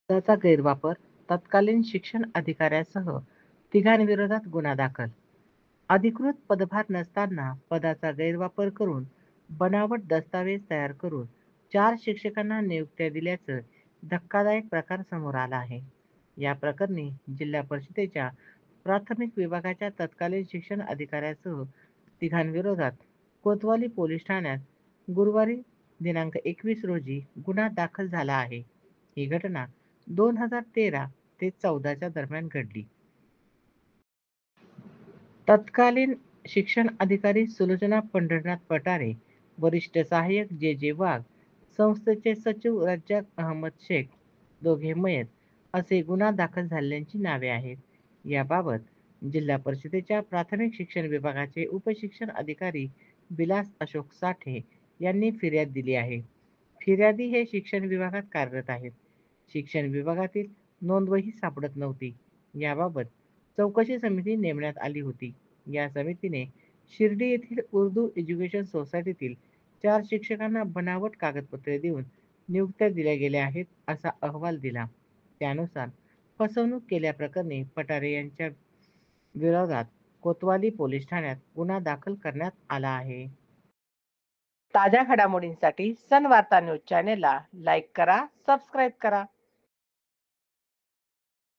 पदाचा गैरवापर तत्कालीन शिक्षण अधिकाऱ्यासह तिघांविरोधात गुन्हा दाखल. अधिकृत पदभार नसताना पदाचा गैरवापर करून बनावट दस्तावेज तयार करून 4 शिक्षकांना नियुक्त्या दिल्याचं धक्कादायक प्रकार समोर आला आहे. या प्रकरणी जिल्हा परिषदेच्या प्राथमिक विभागाच्या तत्कालीन शिक्षण अधिकाऱ्यासह तिघांविरोधात कोतवाली पोलीस ठाण्यात गुरुवारी दिनांक 21 रोजी गुन्हा दाखल झाला आहे. ही घटना 2013 ते 14च्या दरम्यान घडली. तत्कालीन शिक्षण अधिकारी सुलोचना पंढरनाथ पठारे, वरिष्ठ सहाय्यक जे वाघ, संस्थेचे सचिव रज्जाक अहमद शेख, दोघे मयत असे गुन्हा दाखल झालेल्यांची नावे आहेत. याबाबत जिल्हा परिषदेच्या प्राथमिक शिक्षण विभागाचे उपशिक्षण अधिकारी विलास अशोक साठे यांनी फिर्याद दिली आहे. फिर्यादी हे शिक्षण विभागात कार्यरत आहेत. शिक्षण विभागातील नोंदवही सापडत नव्हती. याबाबत चौकशी समिती नेमण्यात आली होती. या समितीने शिर्डी येथील उर्दू एज्युकेशन सोसायटीतील 4 शिक्षकांना बनावट कागदपत्रे देऊन नियुक्त्या दिल्या गेल्या आहेत असा अहवाल दिला. त्यानुसार फसवणूक केल्याप्रकरणी पठारे यांच्या विरोधात कोतवाली पोलीस ठाण्यात गुन्हा दाखल करण्यात आला आहे. ताज्या घडामोडींसाठी सन वार्ता न्यूज चॅनेलला लाईक करा, सबस्क्राईब करा.